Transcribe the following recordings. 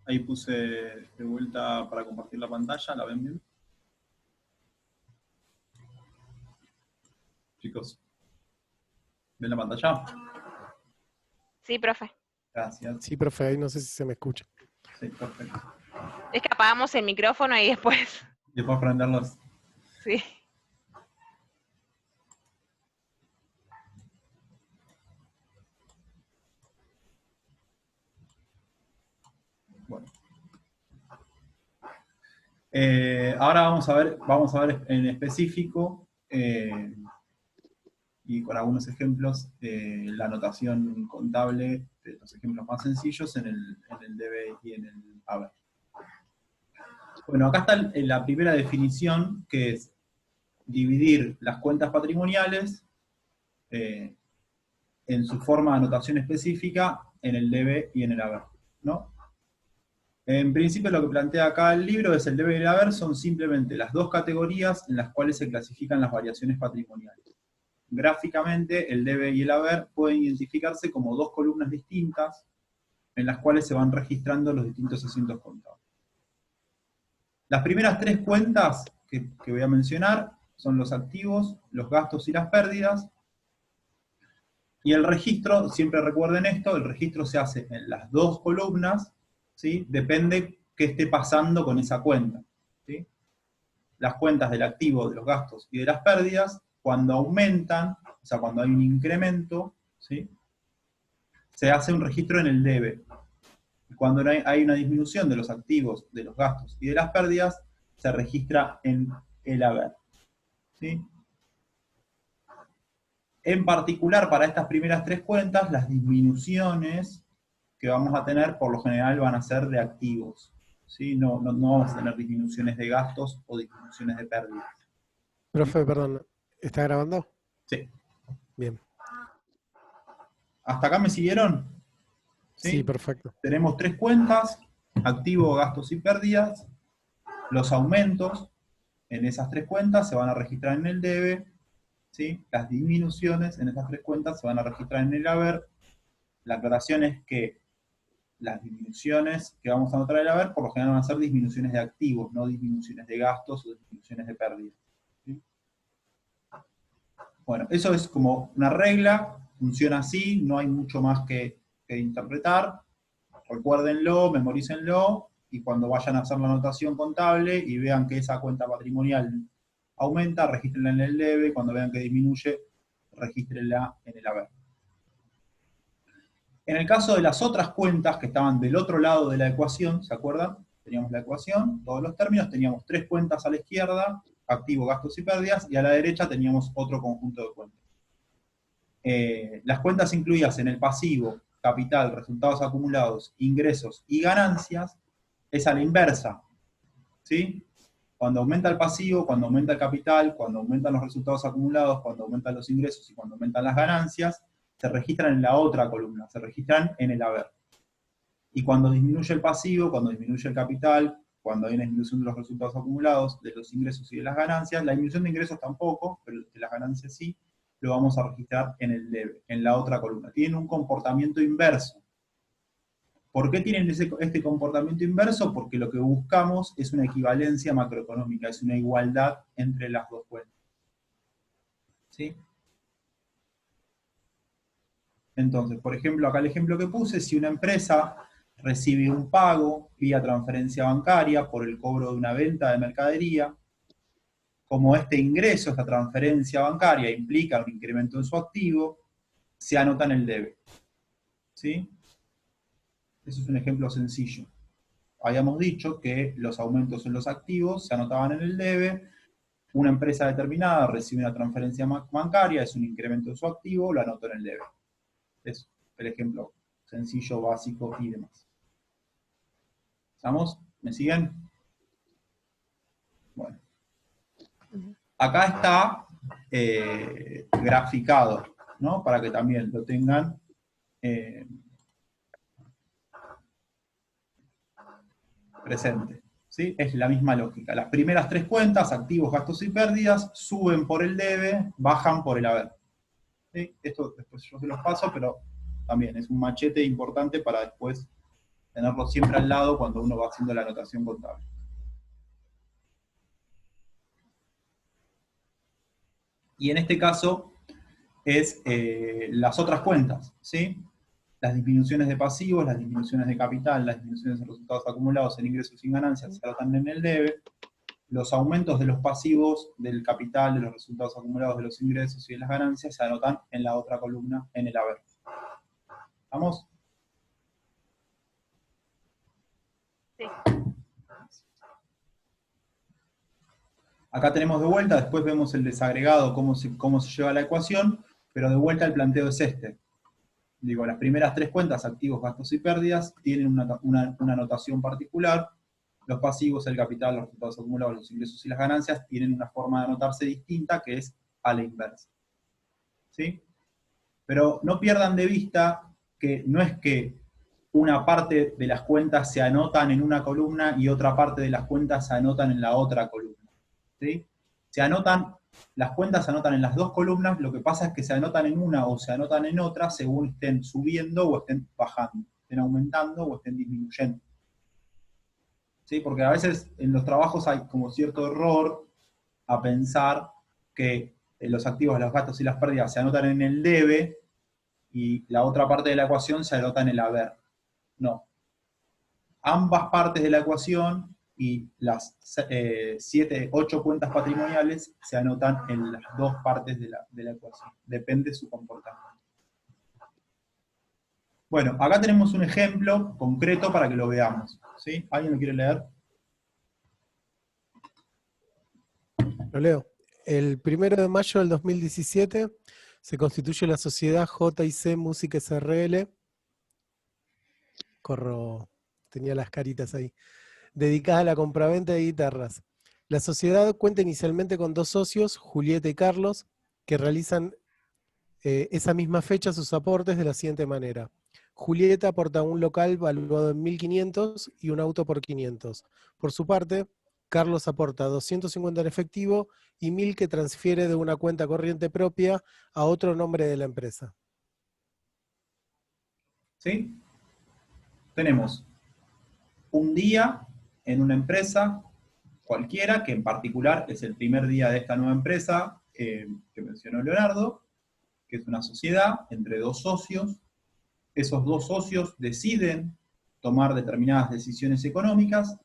Ahí puse de vuelta para compartir la pantalla, ¿la ven bien? Chicos, ¿ven la pantalla? Sí, profe. Gracias. Sí, profe, ahí no sé si se me escucha. Sí, perfecto. Es que apagamos el micrófono y después. Después prenderlos. Sí. Bueno. Ahora vamos a ver en específico y con algunos ejemplos la notación contable de los ejemplos más sencillos en el DB y en el haber. Bueno, acá está la primera definición, que es dividir las cuentas patrimoniales en su forma de notación específica en el DB y en el haber, ¿no? En principio lo que plantea acá el libro es el debe y el haber son simplemente las dos categorías en las cuales se clasifican las variaciones patrimoniales. Gráficamente, el debe y el haber pueden identificarse como dos columnas distintas en las cuales se van registrando los distintos asientos contables. Las primeras tres cuentas que voy a mencionar son los activos, los gastos y las pérdidas. Y el registro, siempre recuerden esto, el registro se hace en las dos columnas, ¿sí? Depende qué esté pasando con esa cuenta, ¿sí? Las cuentas del activo, de los gastos y de las pérdidas, cuando aumentan, o sea, cuando hay un incremento, ¿sí? Se hace un registro en el debe. Cuando hay una disminución de los activos, de los gastos y de las pérdidas, se registra en el haber, ¿sí? En particular, para estas primeras tres cuentas, las disminuciones que vamos a tener, por lo general, van a ser de activos, ¿sí? No vamos a tener disminuciones de gastos o disminuciones de pérdidas. Profe, perdón, ¿está grabando? Sí. Bien. ¿Hasta acá me siguieron? Sí, perfecto. Tenemos tres cuentas, activos, gastos y pérdidas. Los aumentos en esas tres cuentas se van a registrar en el debe, ¿sí? Las disminuciones en esas tres cuentas se van a registrar en el haber. La aclaración es que las disminuciones que vamos a notar en el haber, por lo general van a ser disminuciones de activos, no disminuciones de gastos o disminuciones de pérdidas, ¿sí? Bueno, eso es como una regla, funciona así, no hay mucho más que interpretar. Recuérdenlo, memorícenlo, y cuando vayan a hacer la anotación contable y vean que esa cuenta patrimonial aumenta, regístrenla en el debe, cuando vean que disminuye, regístrenla en el haber. En el caso de las otras cuentas que estaban del otro lado de la ecuación, ¿se acuerdan? Teníamos la ecuación, todos los términos, teníamos tres cuentas a la izquierda, activos, gastos y pérdidas, y a la derecha teníamos otro conjunto de cuentas. Las cuentas incluidas en el pasivo, capital, resultados acumulados, ingresos y ganancias, es a la inversa, ¿sí? Cuando aumenta el pasivo, cuando aumenta el capital, cuando aumentan los resultados acumulados, cuando aumentan los ingresos y cuando aumentan las ganancias, se registran en la otra columna, se registran en el haber. Y cuando disminuye el pasivo, cuando disminuye el capital, cuando hay una disminución de los resultados acumulados, de los ingresos y de las ganancias, la disminución de ingresos tampoco, pero de las ganancias sí, lo vamos a registrar en el debe, en la otra columna. Tienen un comportamiento inverso. ¿Por qué tienen este comportamiento inverso? Porque lo que buscamos es una equivalencia macroeconómica, es una igualdad entre las dos cuentas. ¿Sí? Entonces, por ejemplo, acá el ejemplo que puse, si una empresa recibe un pago vía transferencia bancaria por el cobro de una venta de mercadería, como este ingreso, esta transferencia bancaria implica un incremento en su activo, se anota en el debe. ¿Sí? Eso es un ejemplo sencillo. Habíamos dicho que los aumentos en los activos se anotaban en el debe, una empresa determinada recibe una transferencia bancaria, es un incremento en su activo, lo anoto en el debe. Es el ejemplo sencillo, básico y demás. ¿Estamos? ¿Me siguen? Bueno. Acá está graficado, ¿no? Para que también lo tengan presente. ¿Sí? Es la misma lógica. Las primeras tres cuentas, activos, gastos y pérdidas, suben por el debe, bajan por el haber. ¿Sí? Esto después yo se los paso, pero también es un machete importante para después tenerlo siempre al lado cuando uno va haciendo la anotación contable. Y en este caso es las otras cuentas, ¿sí? Las disminuciones de pasivos, las disminuciones de capital, las disminuciones de resultados acumulados en ingresos sin ganancias se anotan en el debe. Los aumentos de los pasivos, del capital, de los resultados acumulados, de los ingresos y de las ganancias se anotan en la otra columna, en el haber. ¿Vamos? Sí. Acá tenemos de vuelta, después vemos el desagregado, cómo se lleva la ecuación, pero de vuelta el planteo es este. Digo, las primeras tres cuentas, activos, gastos y pérdidas, tienen una notación particular. Los pasivos, el capital, los resultados acumulados, los ingresos y las ganancias, tienen una forma de anotarse distinta, que es a la inversa. ¿Sí? Pero no pierdan de vista que no es que una parte de las cuentas se anotan en una columna y otra parte de las cuentas se anotan en la otra columna. ¿Sí? Las cuentas se anotan en las dos columnas, lo que pasa es que se anotan en una o se anotan en otra según estén subiendo o estén bajando, estén aumentando o estén disminuyendo. ¿Sí? Porque a veces en los trabajos hay como cierto error a pensar que los activos, los gastos y las pérdidas se anotan en el debe y la otra parte de la ecuación se anota en el haber. No. Ambas partes de la ecuación y las 8 cuentas patrimoniales se anotan en las dos partes de la ecuación. Depende de su comportamiento. Bueno, acá tenemos un ejemplo concreto para que lo veamos. ¿Sí? ¿Alguien lo quiere leer? Lo leo. El 1 de mayo del 2017 se constituye la sociedad J&C Music SRL. Tenía las caritas ahí. Dedicada a la compraventa de guitarras. La sociedad cuenta inicialmente con 2 socios, Julieta y Carlos, que realizan esa misma fecha sus aportes de la siguiente manera. Julieta aporta un local valuado en 1.500 y un auto por 500. Por su parte, Carlos aporta 250 en efectivo y 1.000 que transfiere de una cuenta corriente propia a otro nombre de la empresa. ¿Sí? Tenemos un día en una empresa cualquiera, que en particular es el primer día de esta nueva empresa que mencionó Leonardo, que es una sociedad entre 2 socios. Esos 2 socios deciden tomar determinadas decisiones económicas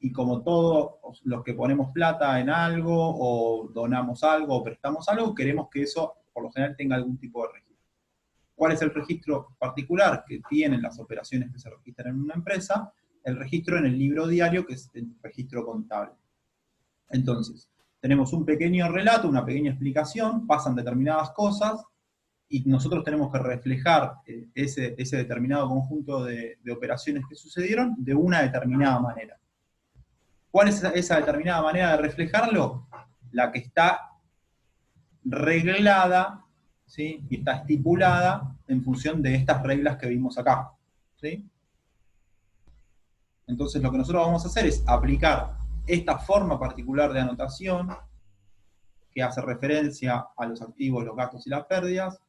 y como todos los que ponemos plata en algo o donamos algo o prestamos algo, queremos que eso por lo general tenga algún tipo de registro. ¿Cuál es el registro particular que tienen las operaciones que se registran en una empresa? El registro en el libro diario, que es el registro contable. Entonces, tenemos un pequeño relato, una pequeña explicación, pasan determinadas cosas, y nosotros tenemos que reflejar ese determinado conjunto de operaciones que sucedieron de una determinada manera. ¿Cuál es esa determinada manera de reflejarlo? La que está reglada, ¿sí? Y está estipulada en función de estas reglas que vimos acá. ¿Sí? Entonces lo que nosotros vamos a hacer es aplicar esta forma particular de anotación que hace referencia a los activos, los gastos y las pérdidas,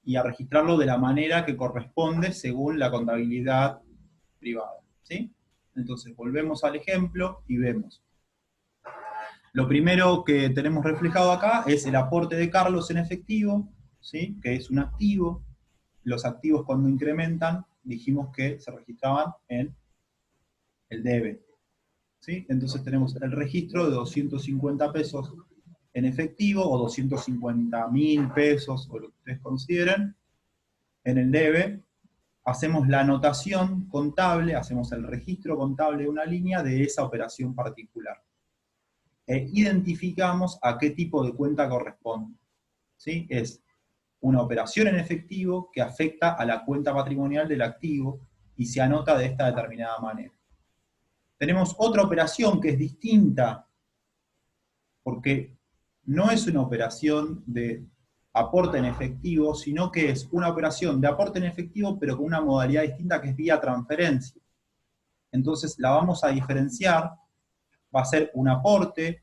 y a registrarlo de la manera que corresponde según la contabilidad privada. ¿Sí? Entonces volvemos al ejemplo y vemos. Lo primero que tenemos reflejado acá es el aporte de Carlos en efectivo, ¿sí? Que es un activo. Los activos cuando incrementan dijimos que se registraban en el debe. ¿Sí? Entonces tenemos el registro de 250 pesos en efectivo o 250.000 pesos o lo que ustedes consideren en el debe. Hacemos la anotación contable, hacemos el registro contable de una línea de esa operación particular. Identificamos a qué tipo de cuenta corresponde. ¿Sí? Es una operación en efectivo que afecta a la cuenta patrimonial del activo y se anota de esta determinada manera. Tenemos otra operación que es distinta, porque no es una operación de aporte en efectivo, sino que es una operación de aporte en efectivo, pero con una modalidad distinta que es vía transferencia. Entonces la vamos a diferenciar, va a ser un aporte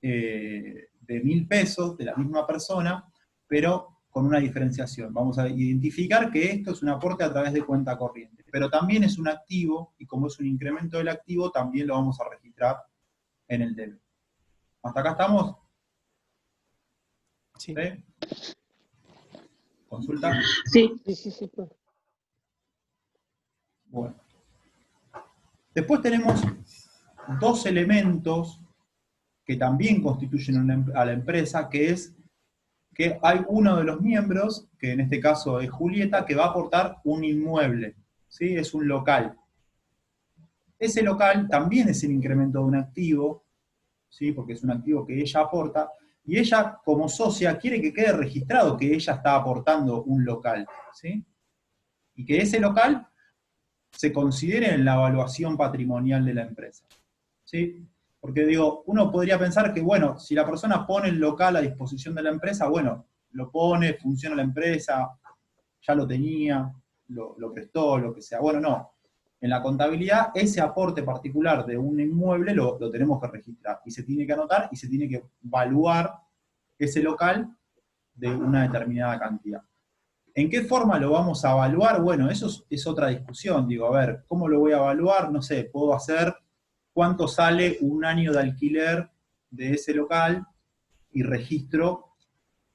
de 1.000 pesos de la misma persona, pero con una diferenciación. Vamos a identificar que esto es un aporte a través de cuenta corriente. pero también es un activo, y como es un incremento del activo, también lo vamos a registrar en el debe. ¿Hasta acá estamos? Sí. ¿Sí? ¿Consulta? Sí. Bueno. Después tenemos dos elementos que también constituyen a la empresa, que es que hay uno de los miembros, que en este caso es Julieta, que va a aportar un inmueble, ¿sí? Es un local. Ese local también es el incremento de un activo, ¿sí? Porque es un activo que ella aporta, y ella, como socia, quiere que quede registrado que ella está aportando un local, ¿sí? Y que ese local se considere en la evaluación patrimonial de la empresa, ¿sí? Porque digo, uno podría pensar que, bueno, si la persona pone el local a disposición de la empresa, bueno, lo pone, funciona la empresa, ya lo tenía, lo prestó, lo que sea. Bueno, no. En la contabilidad, ese aporte particular de un inmueble lo tenemos que registrar, y se tiene que anotar, y se tiene que evaluar ese local de una determinada cantidad. ¿En qué forma lo vamos a evaluar? Bueno, eso es otra discusión. Digo, a ver, ¿cómo lo voy a evaluar? No sé, puedo hacer cuánto sale un año de alquiler de ese local y registro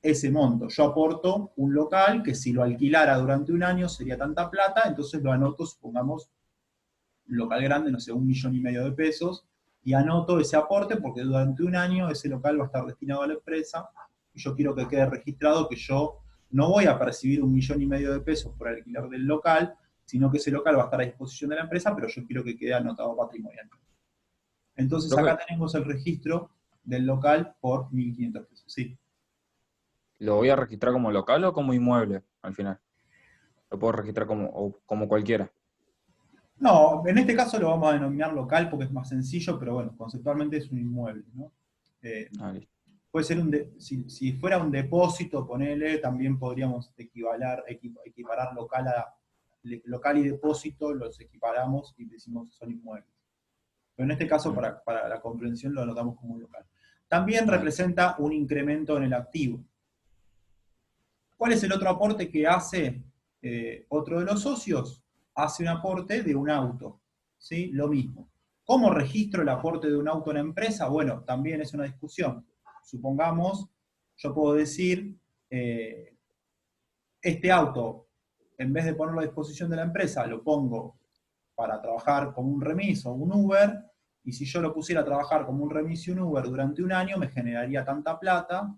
ese monto. Yo aporto un local que si lo alquilara durante un año sería tanta plata, entonces lo anoto, supongamos, un local grande, no sé, 1,5 millones de pesos, y anoto ese aporte porque durante un año ese local va a estar destinado a la empresa, y yo quiero que quede registrado que yo no voy a percibir 1,5 millones de pesos por alquiler del local, sino que ese local va a estar a disposición de la empresa, pero yo quiero que quede anotado patrimonialmente. Entonces acá tenemos el registro del local por 1.500 pesos. Sí. ¿Lo voy a registrar como local o como inmueble al final? Lo puedo registrar como cualquiera. No, en este caso lo vamos a denominar local porque es más sencillo, pero bueno, conceptualmente es un inmueble, ¿no? Puede ser si fuera un depósito, ponele, también podríamos equiparar local y depósito, los equiparamos y decimos que son inmuebles. Pero en este caso, para la comprensión, lo anotamos como un local. También representa un incremento en el activo. ¿Cuál es el otro aporte que hace otro de los socios? Hace un aporte de un auto, ¿sí? Lo mismo. ¿Cómo registro el aporte de un auto en la empresa? Bueno, también es una discusión. Supongamos, yo puedo decir, este auto, en vez de ponerlo a disposición de la empresa, lo pongo para trabajar como un remis o un Uber, y si yo lo pusiera a trabajar como un remis y un Uber durante un año, me generaría tanta plata,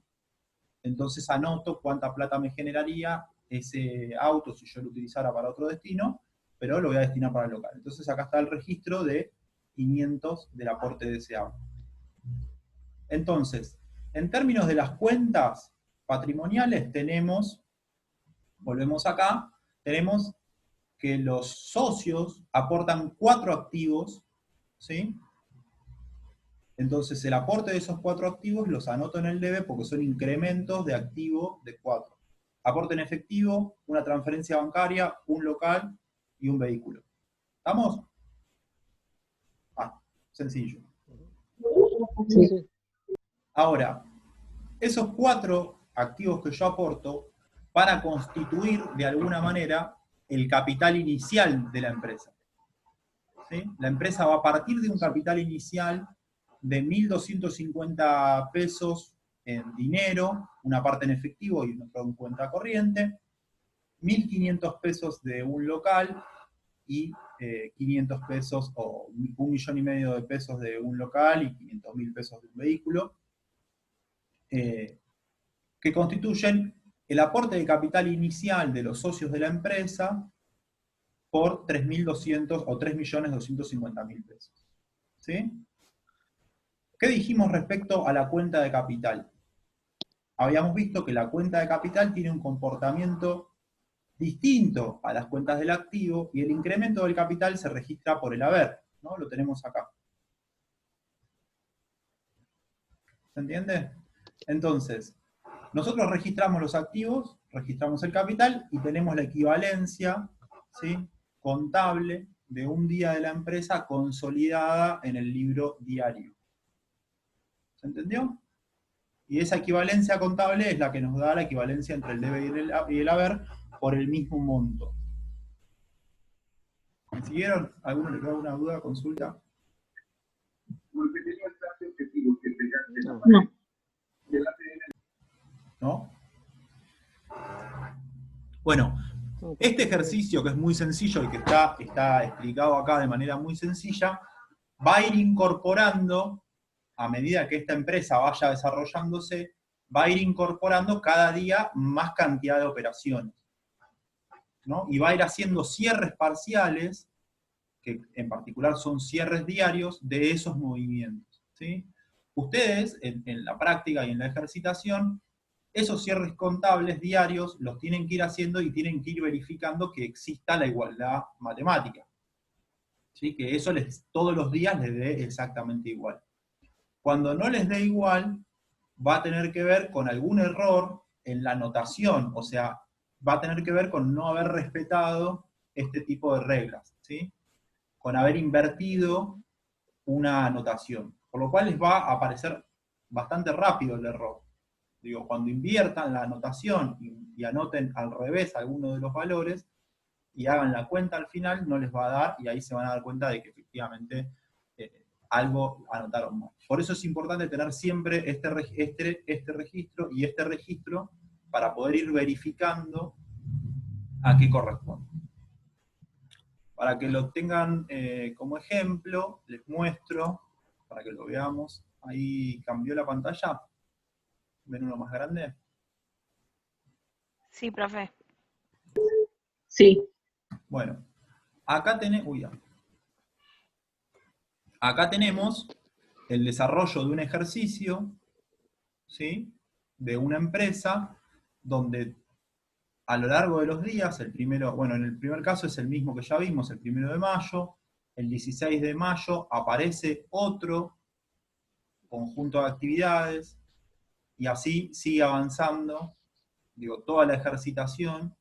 entonces anoto cuánta plata me generaría ese auto si yo lo utilizara para otro destino, pero lo voy a destinar para el local. Entonces acá está el registro de 500 del aporte de ese auto. Entonces, en términos de las cuentas patrimoniales tenemos, volvemos acá, tenemos que los socios aportan 4 activos, ¿sí? Entonces el aporte de esos 4 activos los anoto en el debe porque son incrementos de activo de 4. Aporte en efectivo, una transferencia bancaria, un local y un vehículo. ¿Estamos? Sencillo. Sí. Ahora, esos 4 activos que yo aporto van a constituir de alguna manera el capital inicial de la empresa. ¿Sí? La empresa va a partir de un capital inicial de 1.250 pesos en dinero, una parte en efectivo y otra en cuenta corriente, 1.500 pesos de un local y 500 pesos o 1,5 millones de pesos de un local y 500.000 pesos de un vehículo, que constituyen el aporte de capital inicial de los socios de la empresa por 3.200 o 3.250.000 pesos. ¿Sí? ¿Qué dijimos respecto a la cuenta de capital? Habíamos visto que la cuenta de capital tiene un comportamiento distinto a las cuentas del activo y el incremento del capital se registra por el haber, ¿no? Lo tenemos acá. ¿Se entiende? Entonces, nosotros registramos los activos, registramos el capital y tenemos la equivalencia, ¿sí?, contable de un día de la empresa consolidada en el libro diario. ¿Se entendió? Y esa equivalencia contable es la que nos da la equivalencia entre el debe y el haber por el mismo monto. ¿Me siguieron? ¿Alguno le queda alguna duda, consulta? No. ¿No? Bueno, este ejercicio que es muy sencillo y que está explicado acá de manera muy sencilla, va a ir incorporando, a medida que esta empresa vaya desarrollándose, va a ir incorporando cada día más cantidad de operaciones, ¿no? Y va a ir haciendo cierres parciales, que en particular son cierres diarios, de esos movimientos, ¿sí? Ustedes, en la práctica y en la ejercitación, esos cierres contables diarios los tienen que ir haciendo y tienen que ir verificando que exista la igualdad matemática, ¿sí? Que eso todos los días les dé exactamente igual. Cuando no les dé igual, va a tener que ver con algún error en la notación, o sea, va a tener que ver con no haber respetado este tipo de reglas, ¿sí? Con haber invertido una anotación, por lo cual les va a aparecer bastante rápido el error. Digo, cuando inviertan la anotación y anoten al revés alguno de los valores y hagan la cuenta al final, no les va a dar y ahí se van a dar cuenta de que efectivamente algo anotaron mal. Por eso es importante tener siempre este registro y este registro para poder ir verificando a qué corresponde. Para que lo tengan como ejemplo, les muestro, para que lo veamos. Ahí cambió la pantalla. ¿Ven uno más grande? Sí, profe. Sí. Bueno, acá tenemos el desarrollo de un ejercicio, ¿sí? De una empresa, donde a lo largo de los días, en el primer caso es el mismo que ya vimos, el 1 de mayo, el 16 de mayo aparece otro conjunto de actividades, y así sigue avanzando, digo, toda la ejercitación,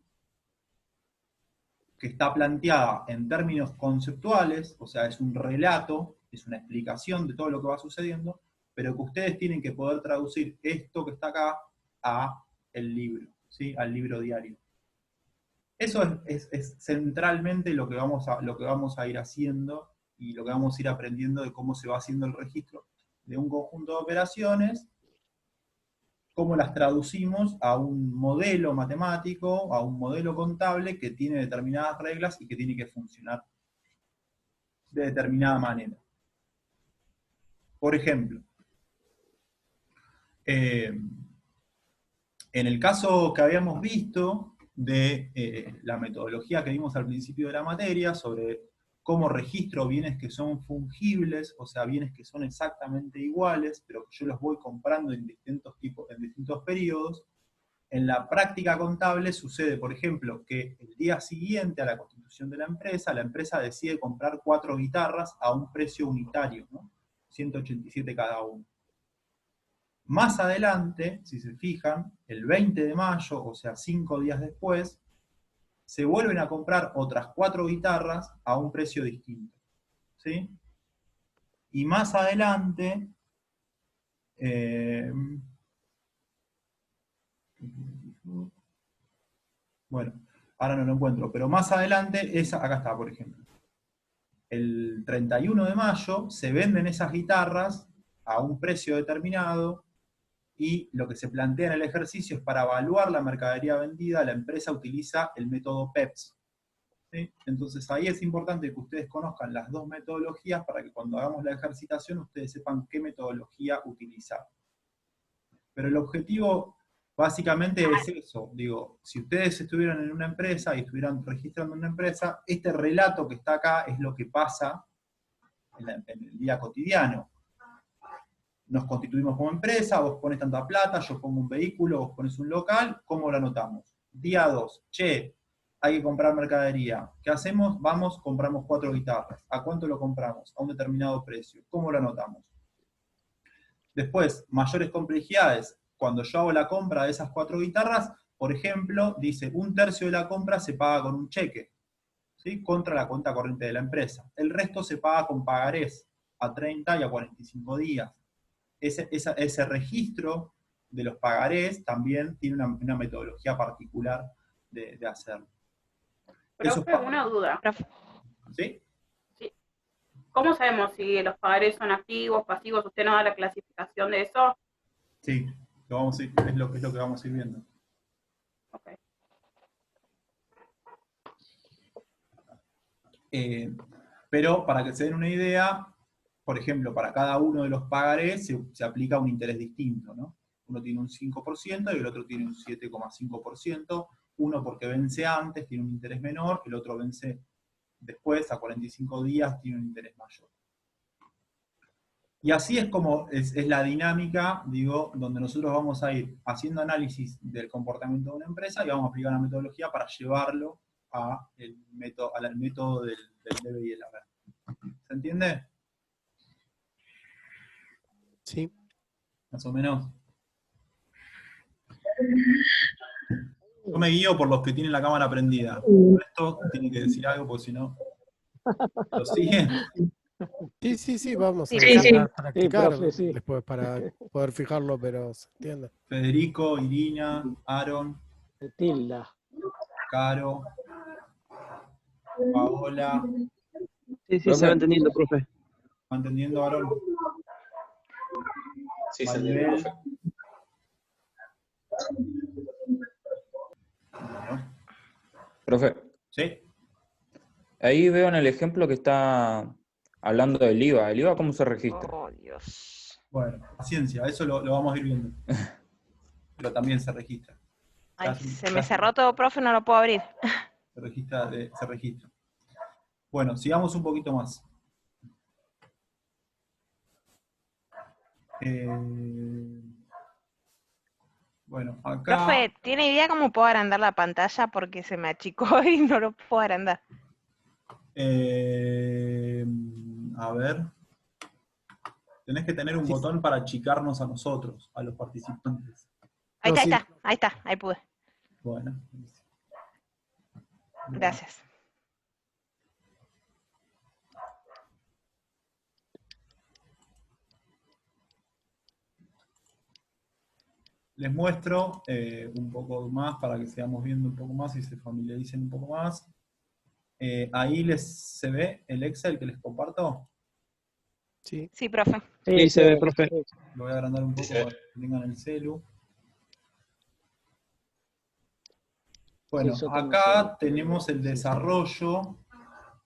que está planteada en términos conceptuales, o sea, es un relato, es una explicación de todo lo que va sucediendo, pero que ustedes tienen que poder traducir esto que está acá a el libro, ¿sí? Al libro diario. Eso es centralmente lo que vamos a ir haciendo y lo que vamos a ir aprendiendo de cómo se va haciendo el registro de un conjunto de operaciones, cómo las traducimos a un modelo matemático, a un modelo contable que tiene determinadas reglas y que tiene que funcionar de determinada manera. Por ejemplo, en el caso que habíamos visto de la metodología que vimos al principio de la materia, sobre cómo registro bienes que son fungibles, o sea, bienes que son exactamente iguales, pero que yo los voy comprando en distintos periodos. En la práctica contable sucede, por ejemplo, que el día siguiente a la constitución de la empresa decide comprar 4 guitarras a un precio unitario, ¿no? 187 cada uno. Más adelante, si se fijan, el 20 de mayo, o sea, 5 días después, se vuelven a comprar otras 4 guitarras a un precio distinto, ¿sí? Y más adelante, bueno, ahora no lo encuentro, pero más adelante, acá está, por ejemplo. El 31 de mayo se venden esas guitarras a un precio determinado, y lo que se plantea en el ejercicio es, para evaluar la mercadería vendida, la empresa utiliza el método PEPS, ¿sí? Entonces ahí es importante que ustedes conozcan las dos metodologías para que cuando hagamos la ejercitación ustedes sepan qué metodología utilizar. Pero el objetivo básicamente es eso. Digo, si ustedes estuvieran en una empresa y estuvieran registrando una empresa, este relato que está acá es lo que pasa en el día cotidiano. Nos constituimos como empresa, vos pones tanta plata, yo pongo un vehículo, vos pones un local, ¿cómo lo anotamos? Día 2, hay que comprar mercadería. ¿Qué hacemos? Vamos, compramos 4 guitarras. ¿A cuánto lo compramos? A un determinado precio. ¿Cómo lo anotamos? Después, mayores complejidades. Cuando yo hago la compra de esas 4 guitarras, por ejemplo, dice, 1/3 de la compra se paga con un cheque, ¿sí? Contra la cuenta corriente de la empresa. El resto se paga con pagarés a 30 y a 45 días. Ese registro de los pagarés también tiene una metodología particular de hacerlo. Profe, una duda. ¿Sí? Sí. ¿Cómo sabemos si los pagarés son activos, pasivos? ¿Usted nos da la clasificación de eso? Sí, es lo que vamos a ir viendo. Ok. Pero para que se den una idea, por ejemplo, para cada uno de los pagarés se aplica un interés distinto, ¿no? Uno tiene un 5% y el otro tiene un 7,5%. Uno porque vence antes, tiene un interés menor, el otro vence después, a 45 días, tiene un interés mayor. Y así es como es la dinámica, digo, donde nosotros vamos a ir haciendo análisis del comportamiento de una empresa y vamos a aplicar una metodología para llevarlo al método del debe y el haber. ¿Se entiende? Sí. Más o menos. Yo me guío por los que tienen la cámara prendida. Esto tiene que decir algo, porque si no, ¿lo siguen? Sí, vamos a Sí, necesitar sí. practicar profe, sí. después para poder fijarlo, pero se entiende. Federico, Irina, Aaron, Tilda. Caro, Paola. Sí, sí, se Profe. va entendiendo, profe. ¿Va entendiendo, Aaron? Sí, se entiende, Maribel. profe. Bueno, Profe, ¿sí? ahí veo en el ejemplo que está hablando del IVA. ¿El IVA cómo se registra? Oh, Dios. Bueno, paciencia, eso lo vamos a ir viendo. Pero también se registra. Ay, se me cerró todo, profe, no lo puedo abrir. Se registra. Bueno, sigamos un poquito más. Bueno, acá... Profe, ¿tiene idea cómo puedo agrandar la pantalla? Porque se me achicó y no lo puedo agrandar. a ver. Tenés que tener un Sí. botón para achicarnos a nosotros, a los participantes. Ahí No, está, sí. ahí pude. Bueno. Gracias. Les muestro un poco más para que sigamos viendo un poco más y se familiaricen un poco más. Ahí se ve el Excel que les comparto. Sí. Sí, profe. Sí, se ve, profe. Lo voy a agrandar un poco Sí, se ve. para que tengan el celu. Sí, Bueno, yo tengo acá tenemos el desarrollo,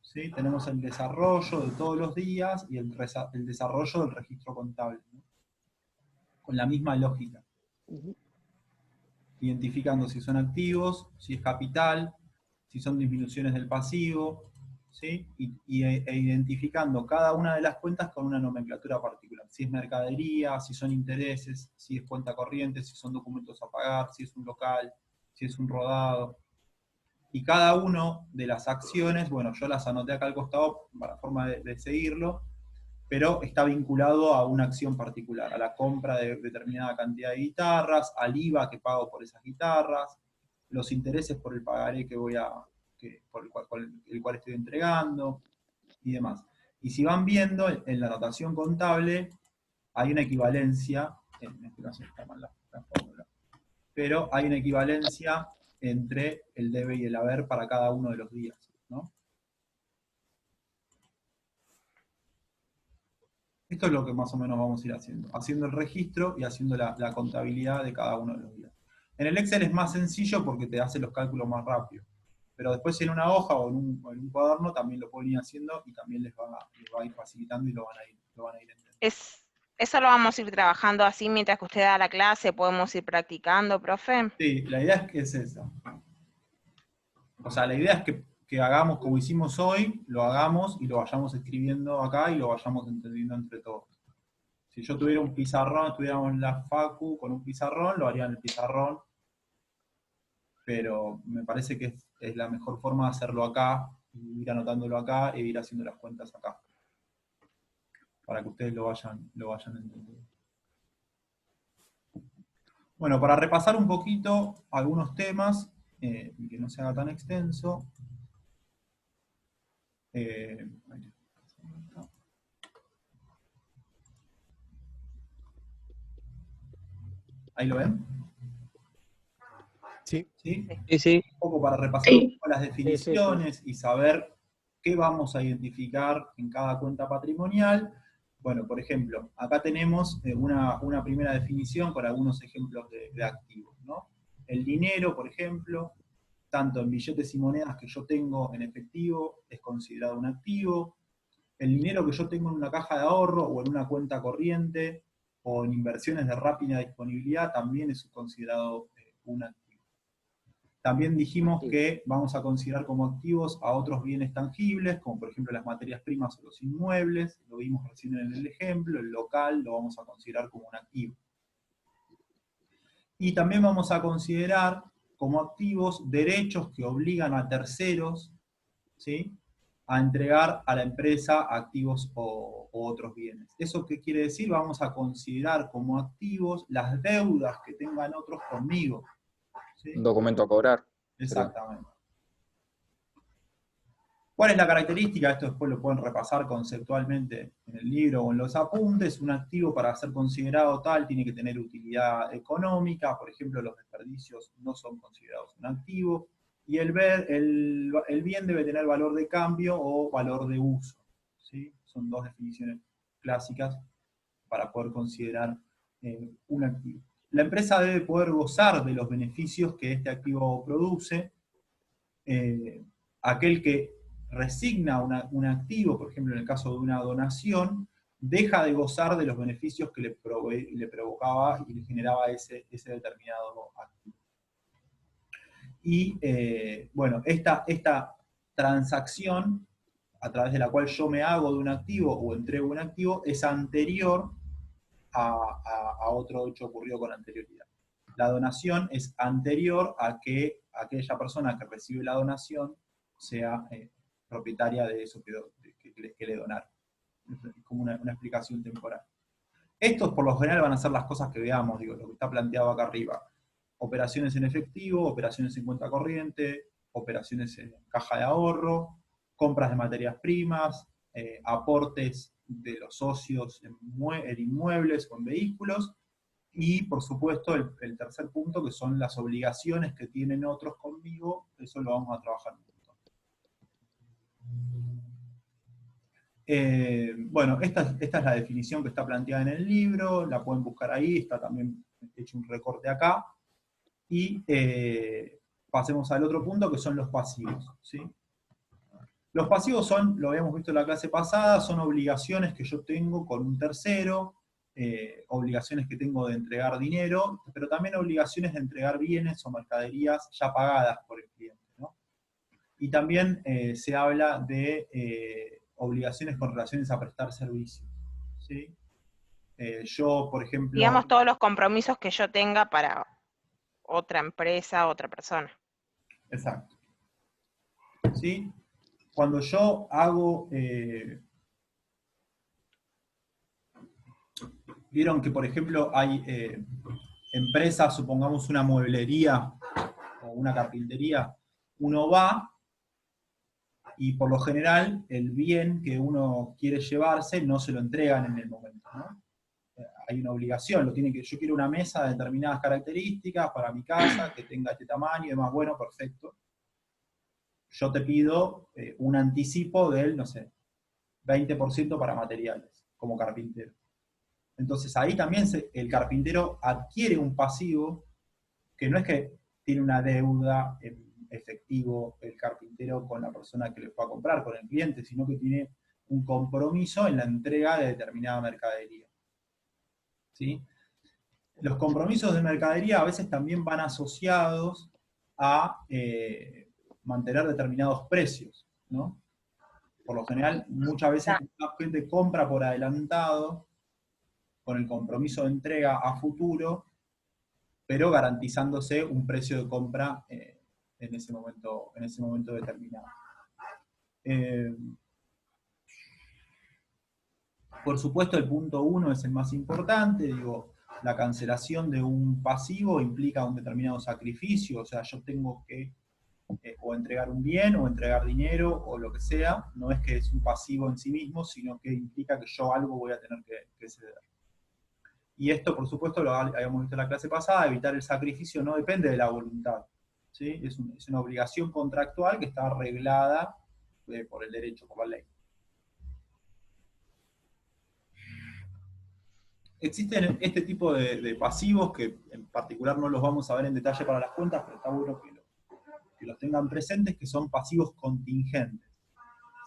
¿sí? Tenemos el desarrollo de todos los días y el desarrollo del registro contable, ¿no? Con la misma lógica. Ujú. Identificando si son activos, si es capital, si son disminuciones del pasivo, ¿sí? E identificando cada una de las cuentas con una nomenclatura particular. Si es mercadería, si son intereses, si es cuenta corriente, si son documentos a pagar, si es un local, si es un rodado. Y cada una de las acciones, bueno, yo las anoté acá al costado para forma de seguirlo, pero está vinculado a una acción particular, a la compra de determinada cantidad de guitarras, al IVA que pago por esas guitarras, los intereses por el pagaré por el cual estoy entregando, y demás. Y si van viendo, en la notación contable hay una equivalencia, en este caso está mal la fórmula, pero hay una equivalencia entre el debe y el haber para cada uno de los días, ¿no? Esto es lo que más o menos vamos a ir haciendo el registro y haciendo la contabilidad de cada uno de los días. En el Excel es más sencillo porque te hace los cálculos más rápido, pero después en una hoja o en un cuaderno también lo pueden ir haciendo y también les va a ir facilitando y lo van a ir entendiendo. Eso lo vamos a ir trabajando así mientras que usted da la clase, podemos ir practicando, profe. Sí, la idea es que es esa. O sea, la idea es que hagamos como hicimos hoy, lo hagamos y lo vayamos escribiendo acá y lo vayamos entendiendo entre todos. Si yo tuviera un pizarrón, estuviéramos en la facu con un pizarrón, lo haría en el pizarrón, pero me parece que es la mejor forma de hacerlo acá, ir anotándolo acá e ir haciendo las cuentas acá, para que ustedes lo vayan entendiendo. Bueno, para repasar un poquito algunos temas, y que no se haga tan extenso, ¿ahí lo ven? Sí. ¿Sí? Sí, sí. Un poco para repasar un poco las definiciones y saber ¿Qué vamos a identificar en cada cuenta patrimonial? Bueno, por ejemplo, acá tenemos una primera definición con algunos ejemplos de activos, ¿no? El dinero, por ejemplo, tanto en billetes y monedas que yo tengo en efectivo, es considerado un activo. El dinero que yo tengo en una caja de ahorro o en una cuenta corriente o en inversiones de rápida disponibilidad también es considerado un activo. También dijimos que vamos a considerar como activos a otros bienes tangibles, como por ejemplo las materias primas o los inmuebles, lo vimos recién en el ejemplo, el local lo vamos a considerar como un activo. Y también vamos a considerar como activos derechos que obligan a terceros, ¿sí?, a entregar a la empresa activos o otros bienes. ¿Eso qué quiere decir? Vamos a considerar como activos las deudas que tengan otros conmigo, ¿sí? Un documento a cobrar. Exactamente. ¿Cuál es la característica? Esto después lo pueden repasar conceptualmente en el libro o en los apuntes. Un activo, para ser considerado tal, tiene que tener utilidad económica. Por ejemplo, los desperdicios no son considerados un activo. Y el bien debe tener valor de cambio o valor de uso, ¿sí? Son dos definiciones clásicas para poder considerar un activo. La empresa debe poder gozar de los beneficios que este activo produce. Aquel que resigna un activo, por ejemplo en el caso de una donación, deja de gozar de los beneficios que le provocaba y le generaba ese determinado activo. Y bueno, esta transacción a través de la cual yo me hago de un activo o entrego un activo es anterior a otro hecho ocurrido con anterioridad. La donación es anterior a que aquella persona que recibe la donación sea propietaria de eso que le donaron. Es como una explicación temporal. Estos por lo general van a ser las cosas que veamos, digo, lo que está planteado acá arriba. Operaciones en efectivo, operaciones en cuenta corriente, operaciones en caja de ahorro, compras de materias primas, aportes de los socios en inmuebles o en vehículos, y por supuesto el tercer punto, que son las obligaciones que tienen otros conmigo. Eso lo vamos a trabajar un poquito. Bueno, esta es la definición que está planteada en el libro, la pueden buscar ahí, está también hecho un recorte acá. Y pasemos al otro punto, que son los pasivos, ¿sí? Los pasivos son, lo habíamos visto en la clase pasada, son obligaciones que yo tengo con un tercero, obligaciones que tengo de entregar dinero, pero también obligaciones de entregar bienes o mercaderías ya pagadas por el cliente, ¿no? Y también se habla de obligaciones con relaciones a prestar servicios, ¿sí? Yo, por ejemplo... Digamos, todos los compromisos que yo tenga para otra empresa, otra persona. Exacto. ¿Sí? Cuando yo hago... vieron que, por ejemplo, hay empresas, supongamos una mueblería o una carpintería, uno va y por lo general el bien que uno quiere llevarse no se lo entregan en el momento, ¿no? Hay una obligación, yo quiero una mesa de determinadas características para mi casa, que tenga este tamaño y demás. Bueno, perfecto. Yo te pido un anticipo del, no sé, 20% para materiales, como carpintero. Entonces ahí también el carpintero adquiere un pasivo, que no es que tiene una deuda en efectivo el carpintero con la persona que le fue a comprar, con el cliente, sino que tiene un compromiso en la entrega de determinada mercadería. ¿Sí? Los compromisos de mercadería a veces también van asociados a mantener determinados precios, ¿no? Por lo general, muchas veces la gente compra por adelantado con el compromiso de entrega a futuro, pero garantizándose un precio de compra en ese momento determinado. Por supuesto, el punto 1 es el más importante, digo, la cancelación de un pasivo implica un determinado sacrificio, o sea, yo tengo que o entregar un bien, o entregar dinero, o lo que sea, no es que es un pasivo en sí mismo, sino que implica que yo algo voy a tener que ceder. Y esto, por supuesto, lo habíamos visto en la clase pasada, evitar el sacrificio no depende de la voluntad, ¿sí? Es una obligación contractual que está arreglada por el derecho, por la ley. Existen este tipo de pasivos que en particular no los vamos a ver en detalle para las cuentas, pero está bueno que los tengan presentes, que son pasivos contingentes,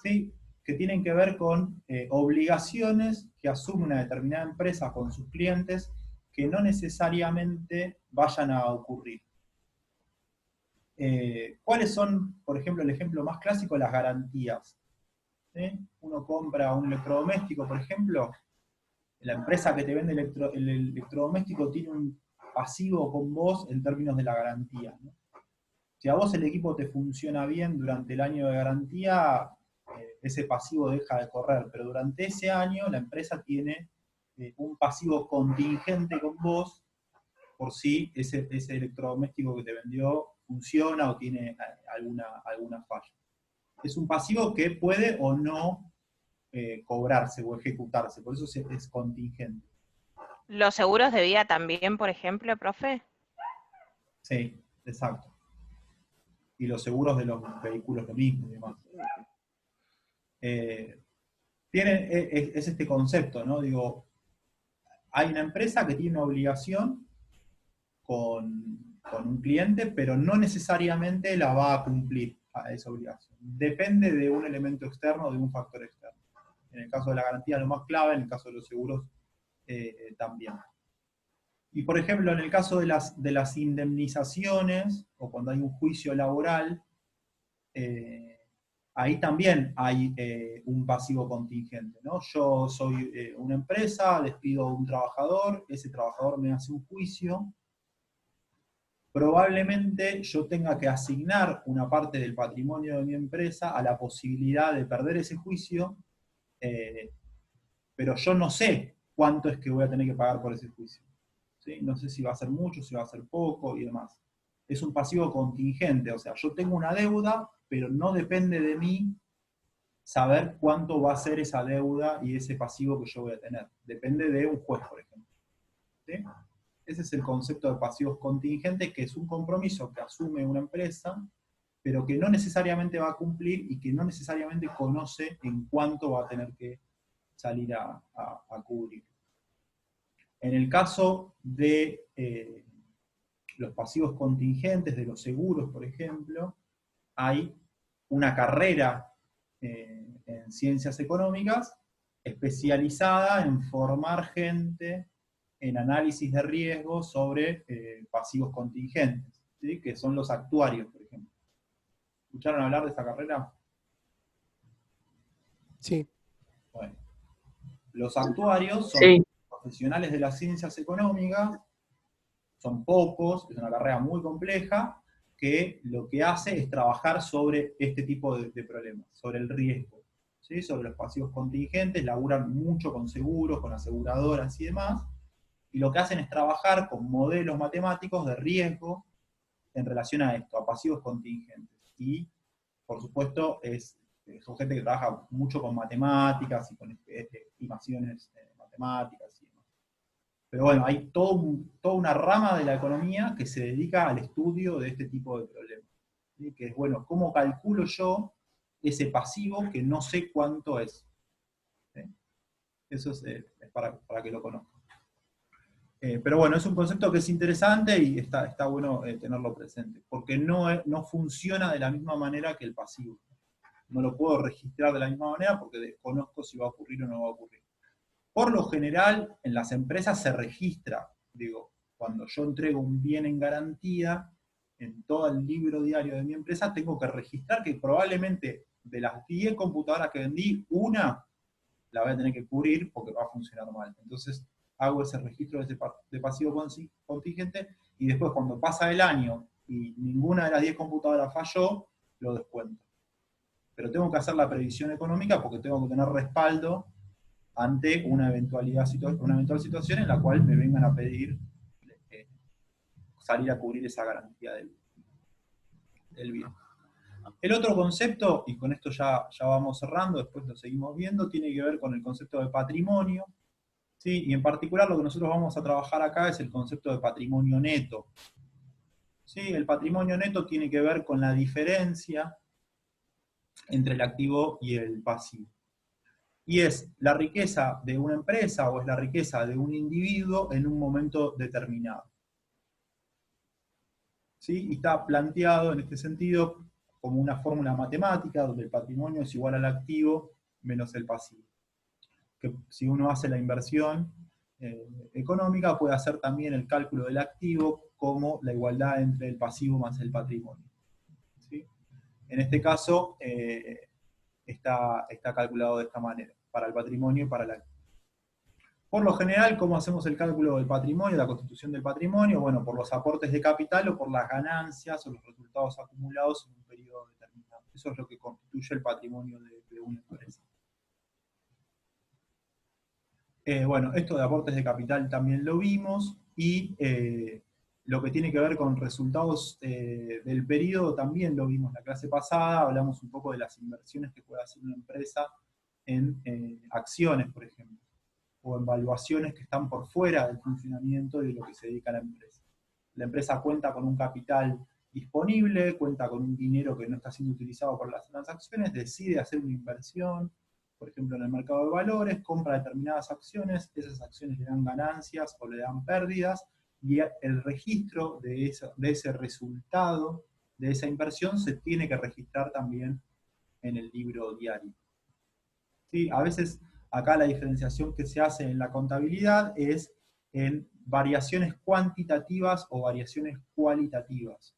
¿sí? Que tienen que ver con obligaciones que asume una determinada empresa con sus clientes que no necesariamente vayan a ocurrir. ¿Cuáles son, por ejemplo, el ejemplo más clásico? Las garantías. ¿Sí? Uno compra un electrodoméstico, por ejemplo, la empresa que te vende el electrodoméstico tiene un pasivo con vos en términos de la garantía, ¿no? Si a vos el equipo te funciona bien durante el año de garantía, ese pasivo deja de correr, pero durante ese año la empresa tiene un pasivo contingente con vos por si ese electrodoméstico que te vendió funciona o tiene alguna falla. Es un pasivo que puede o no cobrarse o ejecutarse, por eso es contingente. ¿Los seguros de vida también, por ejemplo, profe? Sí, exacto. Y los seguros de los vehículos lo mismo y demás. Es este concepto, ¿no? Digo, hay una empresa que tiene una obligación con un cliente, pero no necesariamente la va a cumplir a esa obligación. Depende de un elemento externo, de un factor externo. En el caso de la garantía lo más clave, en el caso de los seguros también. Y por ejemplo, en el caso de las indemnizaciones, o cuando hay un juicio laboral, ahí también hay un pasivo contingente, ¿no? Yo soy una empresa, despido a un trabajador, ese trabajador me hace un juicio, probablemente yo tenga que asignar una parte del patrimonio de mi empresa a la posibilidad de perder ese juicio, pero yo no sé cuánto es que voy a tener que pagar por ese juicio, ¿sí? No sé si va a ser mucho, si va a ser poco y demás. Es un pasivo contingente, o sea, yo tengo una deuda, pero no depende de mí saber cuánto va a ser esa deuda y ese pasivo que yo voy a tener. Depende de un juez, por ejemplo. ¿Sí? Ese es el concepto de pasivos contingentes, que es un compromiso que asume una empresa, pero que no necesariamente va a cumplir y que no necesariamente conoce en cuánto va a tener que salir a cubrir. En el caso de los pasivos contingentes, de los seguros, por ejemplo, hay una carrera en ciencias económicas especializada en formar gente en análisis de riesgo sobre pasivos contingentes, ¿sí? Que son los actuarios, por ejemplo. ¿Escucharon hablar de esta carrera? Sí. Bueno, los actuarios son Sí. profesionales de las ciencias económicas, son pocos, es una carrera muy compleja, que lo que hace es trabajar sobre este tipo de problemas, sobre el riesgo, ¿sí? Sobre los pasivos contingentes, laburan mucho con seguros, con aseguradoras y demás, y lo que hacen es trabajar con modelos matemáticos de riesgo en relación a esto, a pasivos contingentes. Y, por supuesto, son gente que trabaja mucho con matemáticas y con estimaciones matemáticas y demás. Pero bueno, hay toda una rama de la economía que se dedica al estudio de este tipo de problemas, ¿sí? Que es, bueno, ¿cómo calculo yo ese pasivo que no sé cuánto es? ¿Sí? Eso es para que lo conozcan. Pero bueno, es un concepto que es interesante y está bueno tenerlo presente, porque no funciona de la misma manera que el pasivo. No lo puedo registrar de la misma manera porque desconozco si va a ocurrir o no va a ocurrir. Por lo general, en las empresas se registra, digo, cuando yo entrego un bien en garantía, en todo el libro diario de mi empresa, tengo que registrar que probablemente de las 10 computadoras que vendí, una la voy a tener que cubrir porque va a funcionar mal. Entonces, hago ese registro de pasivo contingente, y después cuando pasa el año y ninguna de las 10 computadoras falló, lo descuento. Pero tengo que hacer la previsión económica porque tengo que tener respaldo ante una eventual situación en la cual me vengan a pedir salir a cubrir esa garantía del bien. El otro concepto, y con esto ya vamos cerrando, después lo seguimos viendo, tiene que ver con el concepto de patrimonio, ¿sí? Y en particular lo que nosotros vamos a trabajar acá es el concepto de patrimonio neto. ¿Sí? El patrimonio neto tiene que ver con la diferencia entre el activo y el pasivo. Y es la riqueza de una empresa o es la riqueza de un individuo en un momento determinado. ¿Sí? Y está planteado en este sentido como una fórmula matemática donde el patrimonio es igual al activo menos el pasivo. Que si uno hace la inversión económica puede hacer también el cálculo del activo como la igualdad entre el pasivo más el patrimonio. ¿Sí? En este caso está calculado de esta manera, para el patrimonio y para el activo. Por lo general, ¿cómo hacemos el cálculo del patrimonio, la constitución del patrimonio? Bueno, por los aportes de capital o por las ganancias o los resultados acumulados en un periodo determinado. Eso es lo que constituye el patrimonio de una empresa. Bueno, esto de aportes de capital también lo vimos, y lo que tiene que ver con resultados del periodo también lo vimos la clase pasada. Hablamos un poco de las inversiones que puede hacer una empresa en acciones, por ejemplo, o en valuaciones que están por fuera del funcionamiento y de lo que se dedica a la empresa. La empresa cuenta con un capital disponible, cuenta con un dinero que no está siendo utilizado por las transacciones, decide hacer una inversión, por ejemplo en el mercado de valores, compra determinadas acciones, esas acciones le dan ganancias o le dan pérdidas, y el registro de ese resultado, de esa inversión, se tiene que registrar también en el libro diario. ¿Sí? A veces acá la diferenciación que se hace en la contabilidad es en variaciones cuantitativas o variaciones cualitativas.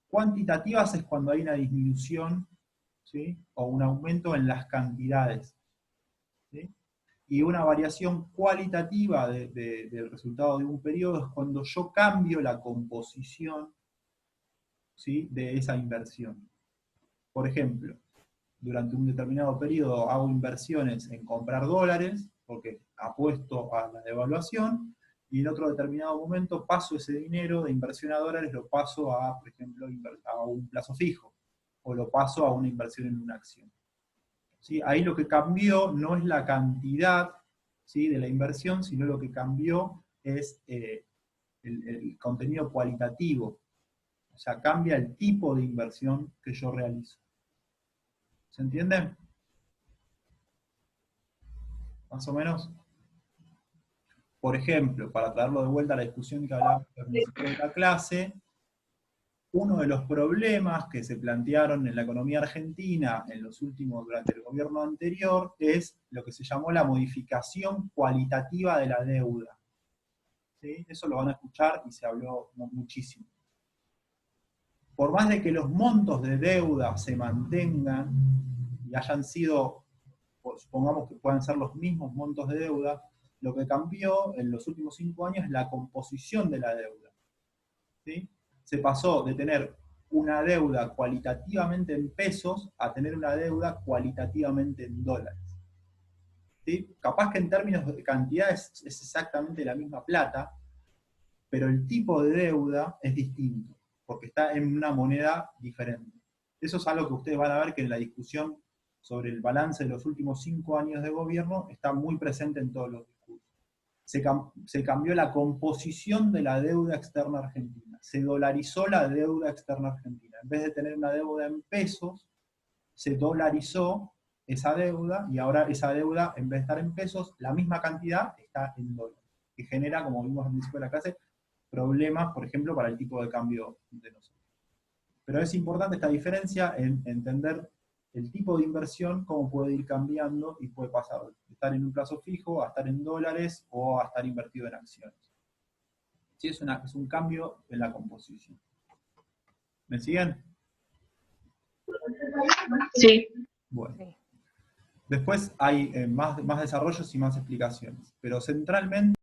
Cuantitativas es cuando hay una disminución, ¿sí?, o un aumento en las cantidades, ¿sí? Y una variación cualitativa del resultado de un periodo es cuando yo cambio la composición, ¿sí?, de esa inversión. Por ejemplo, durante un determinado periodo hago inversiones en comprar dólares, porque apuesto a la devaluación, y en otro determinado momento paso ese dinero de inversión a dólares, lo paso a, por ejemplo, a un plazo fijo, o lo paso a una inversión en una acción. ¿Sí? Ahí lo que cambió no es la cantidad, ¿sí?, de la inversión, sino lo que cambió es el contenido cualitativo. O sea, cambia el tipo de inversión que yo realizo. ¿Se entiende? Más o menos. Por ejemplo, para traerlo de vuelta a la discusión que hablábamos al principio de la clase, uno de los problemas que se plantearon en la economía argentina durante el gobierno anterior, es lo que se llamó la modificación cualitativa de la deuda. ¿Sí? Eso lo van a escuchar y se habló muchísimo. Por más de que los montos de deuda se mantengan y hayan sido, supongamos que puedan ser los mismos montos de deuda, lo que cambió en los últimos 5 años es la composición de la deuda. ¿Sí? Se pasó de tener una deuda cualitativamente en pesos a tener una deuda cualitativamente en dólares. ¿Sí? Capaz que en términos de cantidad es exactamente la misma plata, pero el tipo de deuda es distinto, porque está en una moneda diferente. Eso es algo que ustedes van a ver que en la discusión sobre el balance de los últimos 5 años de gobierno está muy presente en todos los discursos. Se cambió la composición de la deuda externa argentina, se dolarizó la deuda externa argentina. En vez de tener una deuda en pesos, se dolarizó esa deuda, y ahora esa deuda, en vez de estar en pesos, la misma cantidad está en dólares, que genera, como vimos al principio de la clase, problemas, por ejemplo, para el tipo de cambio de nosotros. Pero es importante esta diferencia en entender el tipo de inversión, cómo puede ir cambiando y puede pasar de estar en un plazo fijo a estar en dólares o a estar invertido en acciones. ¿Sí? Es un cambio en la composición. ¿Me siguen? Sí. Bueno. Sí. Después hay más desarrollos y más explicaciones, pero centralmente